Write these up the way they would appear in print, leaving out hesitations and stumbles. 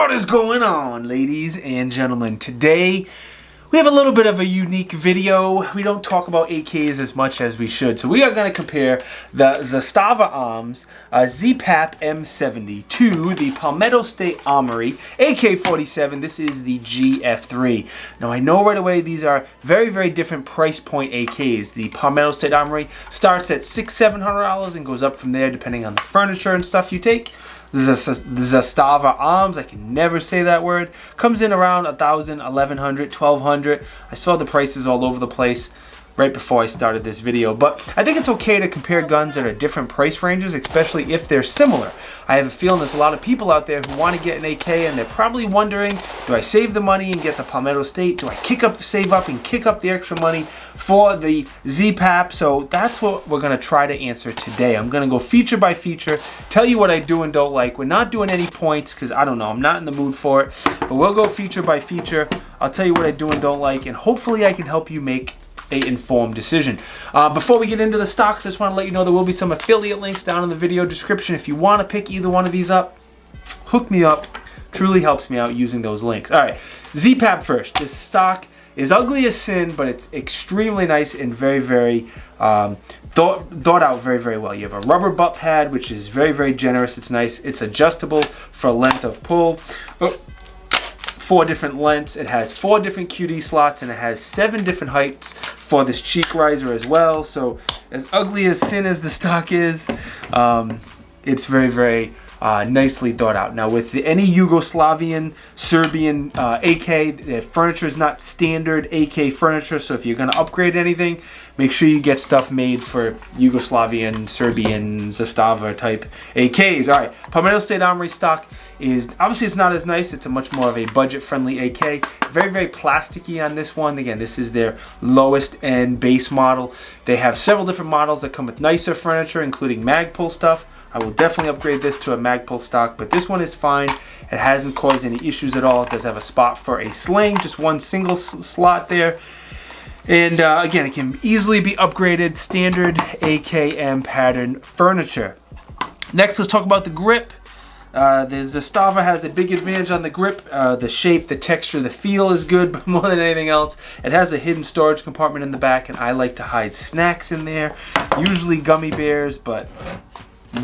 What is going on, ladies and gentlemen? Today we have a little bit of a unique video. We don't talk about AKs as much as we should, so we are going to compare the Zastava Arms ZPAP M70 to the Palmetto State Armory AK-47. This is the GF3. Now I know right away these are very, very different price point AKs. The Palmetto State Armory starts at $600-700 and goes up from there depending on the furniture and stuff you take. The Zastava Arms, I can never say that word, comes in around $1,000, $1,100, $1,200. I saw the prices all over the place right before I started this video, but I think it's okay to compare guns that are different price ranges, especially if they're similar. I have a feeling there's a lot of people out there who want to get an AK and they're probably wondering, do I save the money and get the Palmetto State? Do I save up and kick up the extra money for the ZPAP? So that's what we're going to try to answer today. I'm going to go feature by feature, tell you what I do and don't like. We're not doing any points because I don't know, I'm not in the mood for it, but we'll go feature by feature. I'll tell you what I do and don't like, and hopefully I can help you make an informed decision. Before we get into the stocks, I just want to let you know there will be some affiliate links down in the video description. If you want to pick either one of these up, hook me up. Truly helps me out using those links. All right, ZPAP first. This stock is ugly as sin, but it's extremely nice and very, very thought out very, very well. You have a rubber butt pad, which is very, very generous. It's nice. It's adjustable for length of pull. 4 different lengths. It has 4 different QD slots, and it has 7 different heights for this cheek riser as well. So as ugly as sin as the stock is, it's very, very nicely thought out. Now with any Yugoslavian, Serbian AK, the furniture is not standard AK furniture, so if you're going to upgrade anything, make sure you get stuff made for Yugoslavian, Serbian, Zastava type AKs. Alright, Palmetto State Armory stock is, obviously it's not as nice, it's a much more of a budget-friendly AK. Very, very plasticky on this one. Again, this is their lowest end base model. They have several different models that come with nicer furniture, including Magpul stuff. I will definitely upgrade this to a Magpul stock, but this one is fine. It hasn't caused any issues at all. It does have a spot for a sling, just one single slot there. And again, it can easily be upgraded, standard AKM pattern furniture. Next, let's talk about the grip. The Zastava has a big advantage on the grip. The shape, the texture, the feel is good, but more than anything else, it has a hidden storage compartment in the back, and I like to hide snacks in there. Usually gummy bears, but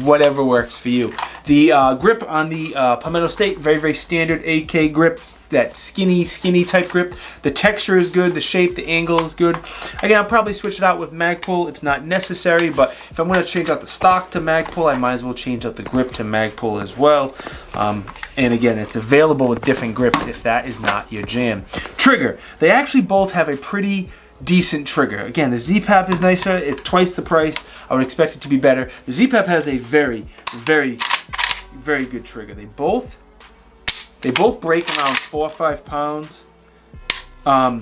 whatever works for you. The grip on the Palmetto State, very, very standard AK grip. That skinny type grip. The texture is good, the shape, the angle is good. Again, I'll probably switch it out with Magpul. It's not necessary, but if I'm going to change out the stock to Magpul, I might as well change out the grip to Magpul as well. And again, it's available with different grips if that is not your jam. Trigger. They actually both have a pretty decent trigger. Again, the ZPAP is nicer. It's twice the price. I would expect it to be better. The ZPAP has a very, very, very good trigger. They both break around 4 or 5 pounds. Now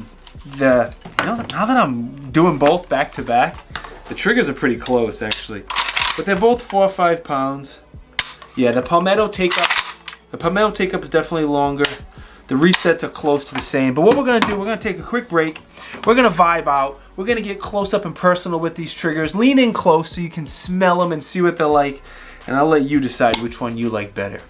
that I'm doing both back to back, the triggers are pretty close actually, but they're both 4 or 5 pounds. Yeah, the Palmetto take up is definitely longer. The resets are close to the same. But what we're gonna do, we're gonna take a quick break. We're gonna vibe out. We're gonna get close up and personal with these triggers. Lean in close so you can smell them and see what they're like, and I'll let you decide which one you like better.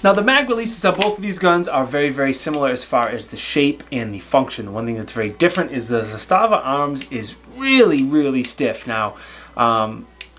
Now the mag releases of both of these guns are very, very similar as far as the shape and the function. One thing that's very different is the Zastava Arms is really, really stiff. Now,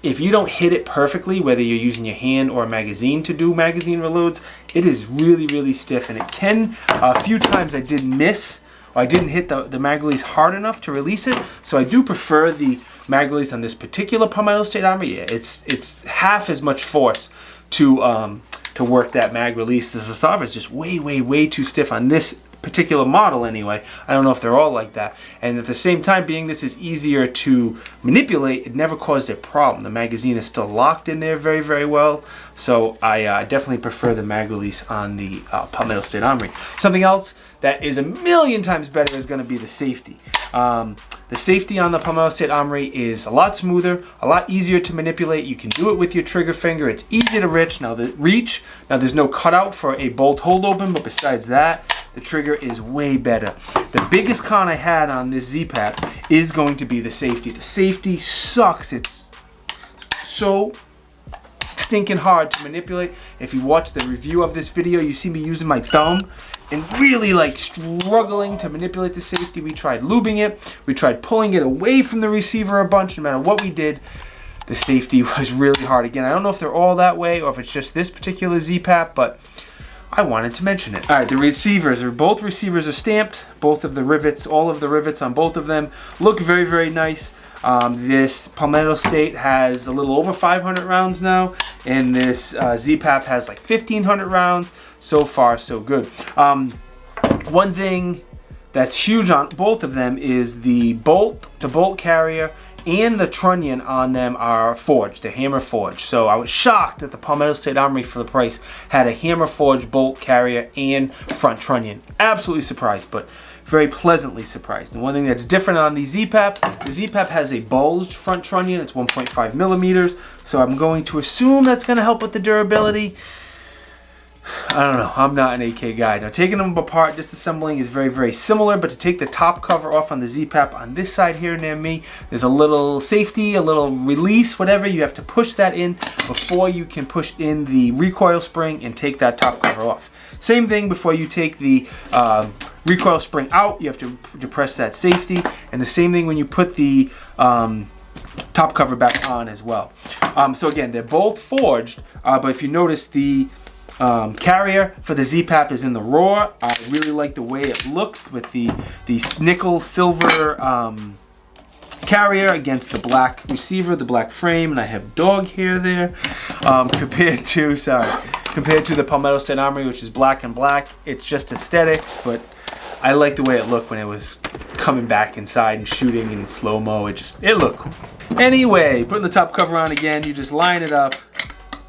if you don't hit it perfectly, whether you're using your hand or a magazine to do magazine reloads, it is really, really stiff, and it can, a few times I did miss, or I didn't hit the mag release hard enough to release it, so I do prefer the mag release on this particular Palmetto State Armory. Yeah, it's half as much force to to work that mag release. The Zastava is just way too stiff on this particular model anyway. I don't know if they're all like that. And at the same time, being this is easier to manipulate, it never caused a problem. The magazine is still locked in there very well. So I definitely prefer the mag release on the Palmetto State Armory. Something else that is a million times better is going to be the safety. The safety on the Palmetto State Armory is a lot smoother, a lot easier to manipulate. You can do it with your trigger finger. It's easy to reach. Now there's no cutout for a bolt hold open, but besides that, the trigger is way better. The biggest con I had on this ZPAP is going to be the safety. The safety sucks. It's so stinking hard to manipulate. If you watch the review of this video, you see me using my thumb and really like struggling to manipulate the safety. We tried lubing it. We tried pulling it away from the receiver a bunch. No matter what we did, the safety was really hard. Again, I don't know if they're all that way or if it's just this particular ZPAP, but I wanted to mention it. All right, the receivers both receivers are stamped. Both of the rivets, all of the rivets on both of them look very nice. This Palmetto State has a little over 500 rounds now, and this ZPAP has like 1,500 rounds. So far, so good. One thing that's huge on both of them is the bolt carrier and the trunnion on them are forged, they're hammer forged. So I was shocked that the Palmetto State Armory for the price had a hammer forged bolt carrier and front trunnion. Absolutely surprised, but very pleasantly surprised. And one thing that's different on the ZPAP has a bulged front trunnion. It's 1.5 millimeters. So I'm going to assume that's going to help with the durability. I don't know. I'm not an AK guy. Now, taking them apart, disassembling is very similar, but to take the top cover off on the ZPAP on this side here near me, there's a little safety, a little release, whatever. You have to push that in before you can push in the recoil spring and take that top cover off. Same thing before you take the recoil spring out, you have to depress that safety, and the same thing when you put the top cover back on as well. So again, they're both forged, but if you notice, the carrier for the ZPAP is in the raw. I really like the way it looks with the nickel silver carrier against the black receiver, the black frame, and I have dog hair there. Compared to the Palmetto State Armory, which is black and black. It's just aesthetics, but I like the way it looked when it was coming back inside and shooting in slow-mo. It looked cool. Anyway, putting the top cover on again, you just line it up.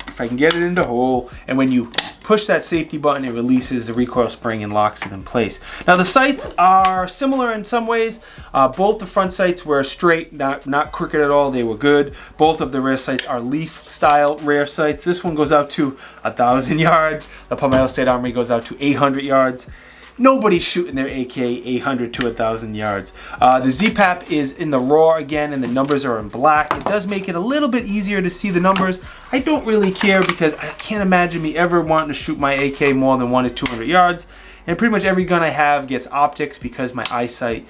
If I can get it into hole, and when you push that safety button, it releases the recoil spring and locks it in place. Now the sights are similar in some ways. Both the front sights were straight, not crooked at all. They were good. Both of the rear sights are leaf style rear sights. This one goes out to 1,000 yards. The Palmetto State Armory goes out to 800 yards. Nobody's shooting their AK 800 to 1,000 yards. The ZPAP is in the raw again, and the numbers are in black. It does make it a little bit easier to see the numbers. I don't really care because I can't imagine me ever wanting to shoot my AK more than 100 to 200 yards. And pretty much every gun I have gets optics because my eyesight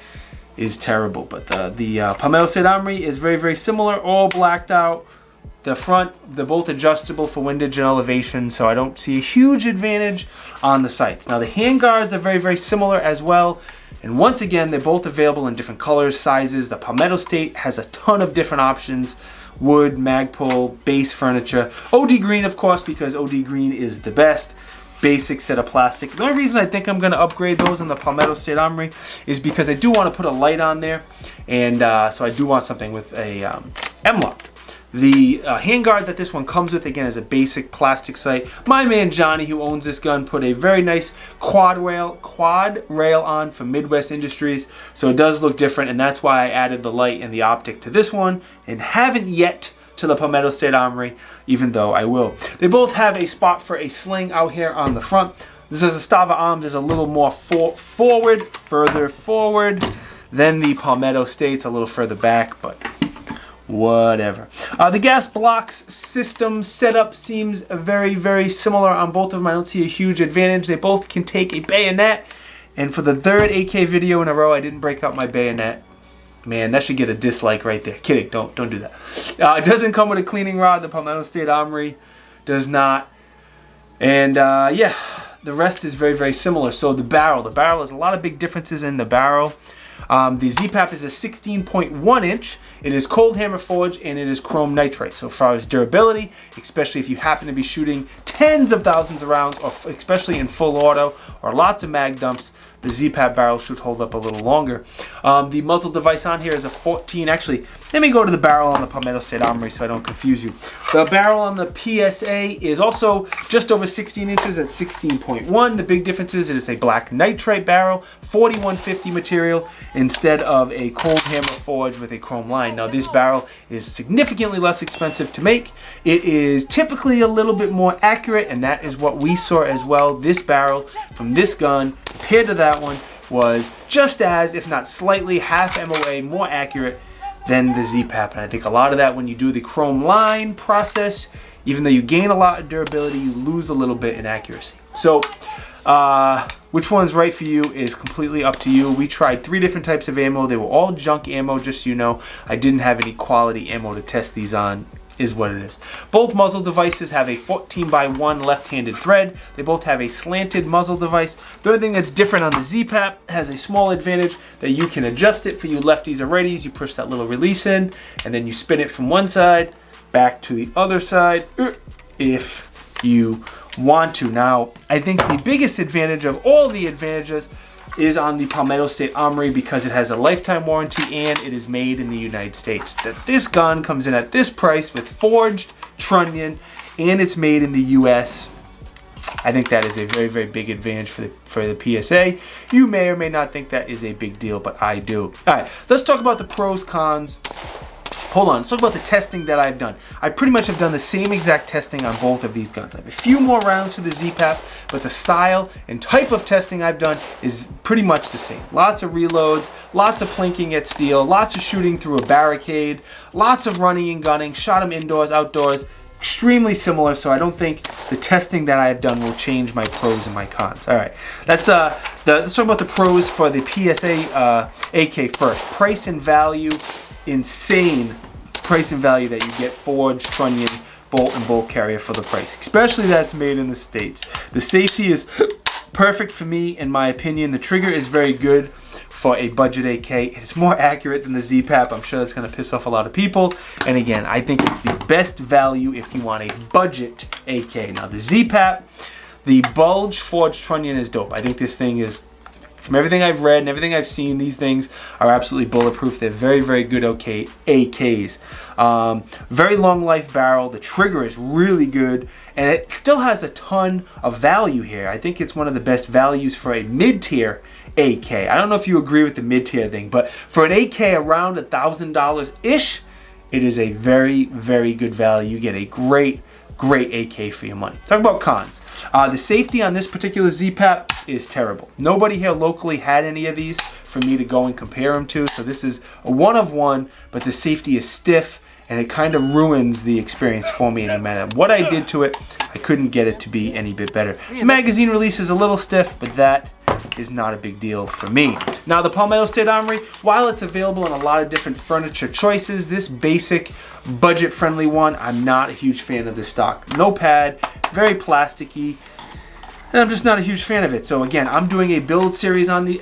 is terrible. But the Palmetto State Armory is very similar, all blacked out. The front, they're both adjustable for windage and elevation, so I don't see a huge advantage on the sights. Now the handguards are very similar as well, and once again, they're both available in different colors, sizes. The Palmetto State has a ton of different options: wood, Magpul, base furniture, OD green, of course, because OD green is the best. Basic set of plastic. The only reason I think I'm going to upgrade those in the Palmetto State Armory is because I do want to put a light on there, and so I do want something with a M-lock. The handguard that this one comes with, again, is a basic plastic sight. My man Johnny, who owns this gun, put a very nice quad rail on from Midwest Industries, so it does look different, and that's why I added the light and the optic to this one, and haven't yet to the Palmetto State Armory, even though I will. They both have a spot for a sling out here on the front. This is a Zastava Arms is a little more further forward than the Palmetto State's, a little further back, but whatever. The gas blocks system setup seems very similar on both of them. I don't see a huge advantage. They both can take a bayonet, and for the third AK video in a row, I didn't break out my bayonet. Man, that should get a dislike right there. Kidding, don't do that. It doesn't come with a cleaning rod. The Palmetto State Armory does not. And yeah, the rest is very similar. So the barrel has a lot of big differences in the barrel. The ZPAP is a 16.1 inch. It is cold hammer forged and it is chrome nitride. So as far as durability, especially if you happen to be shooting tens of thousands of rounds, or especially in full auto or lots of mag dumps, the ZPAP barrel should hold up a little longer. The muzzle device on here is a 14. Actually, let me go to the barrel on the Palmetto State Armory so I don't confuse you. The barrel on the PSA is also just over 16 inches at 16.1. The big difference is it is a black nitride barrel, 4150 material instead of a cold hammer forged with a chrome line. Now this barrel is significantly less expensive to make. It is typically a little bit more accurate, and that is what we saw as well. This barrel from this gun compared to that one was just as, if not slightly, half MOA more accurate than the ZPAP. And I think a lot of that, when you do the chrome line process, even though you gain a lot of durability, you lose a little bit in accuracy. So which one's right for you is completely up to you. We tried 3 different types of ammo. They were all junk ammo, just so you know. I didn't have any quality ammo to test these on, is what it is. Both muzzle devices have a 14x1 left-handed thread. They both have a slanted muzzle device. The only thing that's different on the ZPAP has a small advantage that you can adjust it for you lefties or righties. You push that little release in, and then you spin it from one side back to the other side if you want to. Now, I think the biggest advantage of all the advantages is on the Palmetto State Armory, because it has a lifetime warranty and it is made in the United States. That this gun comes in at this price with forged trunnion and it's made in the US. I think that is a very, very big advantage for the PSA. You may or may not think that is a big deal, but I do. All right, let's talk about the pros, cons. Hold on, let's talk about the testing that I've done. I pretty much have done the same exact testing on both of these guns. I have a few more rounds for the ZPAP, but the style and type of testing I've done is pretty much the same. Lots of reloads, lots of plinking at steel, lots of shooting through a barricade, lots of running and gunning, shot them indoors, outdoors, extremely similar, so I don't think the testing that I have done will change my pros and my cons. All right, let's talk about the pros for the PSA AK first. Price and value. Insane price and value that you get forged trunnion bolt and bolt carrier for the price, especially that's made in the States. The safety is perfect for me, in my opinion. The trigger is very good for a budget AK. It's more accurate than the ZPAP. I'm sure that's going to piss off a lot of people. And again, I think it's the best value if you want a budget AK. Now the ZPAP, the bulge forged trunnion is dope. I think this thing is, from everything I've read and everything I've seen, these things are absolutely bulletproof. They're very, very good AKs. Very long life barrel. The trigger is really good, and it still has a ton of value here. I think it's one of the best values for a mid-tier AK. I don't know if you agree with the mid-tier thing, but for an AK around $1,000-ish, it is a very, very good value. You get a great AK for your money. Talk about cons. The safety on this particular ZPAP is terrible. Nobody here locally had any of these for me to go and compare them to, so this is a one of one, but the safety is stiff and it kind of ruins the experience for me no matter what I did to it. I couldn't get it to be any bit better. The magazine release is a little stiff, but that is not a big deal for me. Now the Palmetto State Armory, while it's available in a lot of different furniture choices, this basic budget-friendly one, I'm not a huge fan of the stock. No pad, very plasticky, and I'm just not a huge fan of it. So again, I'm doing a build series on this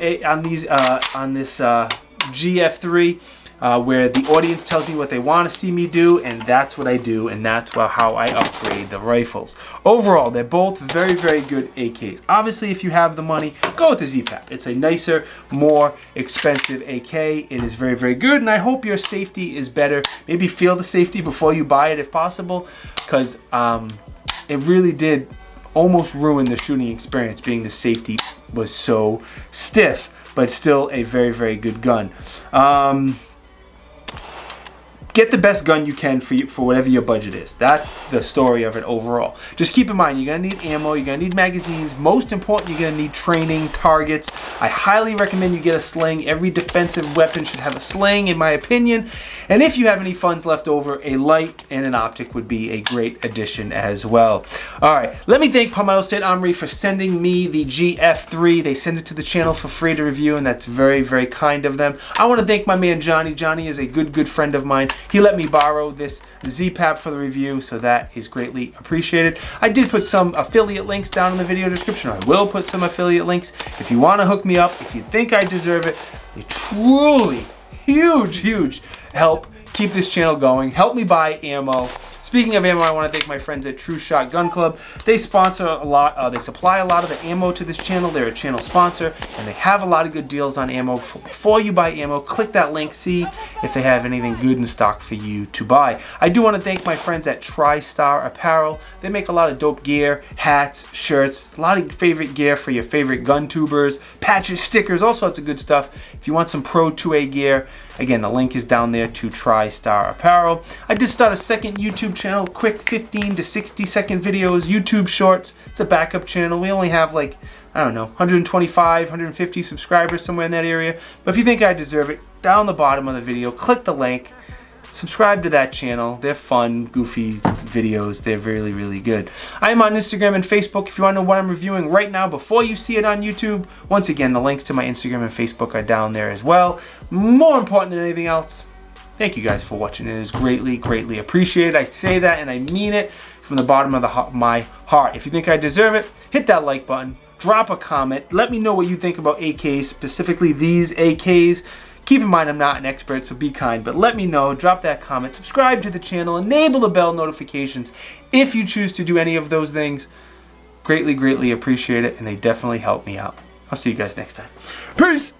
GF3. Where the audience tells me what they want to see me do, and that's what I do, and that's how I upgrade the rifles. Overall, they're both very, very good AKs. Obviously, if you have the money, go with the ZPAP. It's a nicer, more expensive AK. It is very, very good, and I hope your safety is better. Maybe feel the safety before you buy it if possible, because it really did almost ruin the shooting experience, being the safety was so stiff, but still a very, very good gun. Get the best gun you can for whatever your budget is. That's the story of it overall. Just keep in mind, you're going to need ammo, you're going to need magazines. Most important, you're going to need training, targets. I highly recommend you get a sling. Every defensive weapon should have a sling, in my opinion. And if you have any funds left over, a light and an optic would be a great addition as well. All right, let me thank Palmetto State Armory for sending me the GF3. They send it to the channel for free to review, and that's very, very kind of them. I want to thank my man Johnny. Johnny is a good friend of mine. He let me borrow this ZPAP for the review, so that is greatly appreciated. I did put some affiliate links down in the video description. I will put some affiliate links. If you want to hook me up, if you think I deserve it, they truly huge help keep this channel going. Help me buy ammo. Speaking of ammo, I want to thank my friends at True Shot Gun Club. They sponsor a lot. They supply a lot of the ammo to this channel. They're a channel sponsor, and they have a lot of good deals on ammo. Before you buy ammo, click that link, see if they have anything good in stock for you to buy. I do want to thank my friends at TriStar Apparel. They make a lot of dope gear, hats, shirts, a lot of favorite gear for your favorite gun tubers, patches, stickers, all sorts of good stuff. If you want some Pro 2A gear, again, the link is down there to TriStar Apparel. I did start a second YouTube channel, quick 15 to 60 second videos, YouTube Shorts. It's a backup channel. We only have like, I don't know, 125, 150 subscribers, somewhere in that area. But if you think I deserve it, down the bottom of the video, click the link. Subscribe to that channel. They're fun, goofy videos. They're really good. I am on Instagram and Facebook if you want to know what I'm reviewing right now before you see it on YouTube. Once again, the links to my Instagram and Facebook are down there as well. More important than anything else, thank you guys for watching. It is greatly appreciated. I say that and I mean it from the bottom of my heart. If you think I deserve it, hit that like button. Drop a comment. Let me know what you think about AKs, specifically these AKs. Keep in mind, I'm not an expert, so be kind, but let me know. Drop that comment. Subscribe to the channel. Enable the bell notifications if you choose to do any of those things. Greatly appreciate it, and they definitely help me out. I'll see you guys next time. Peace!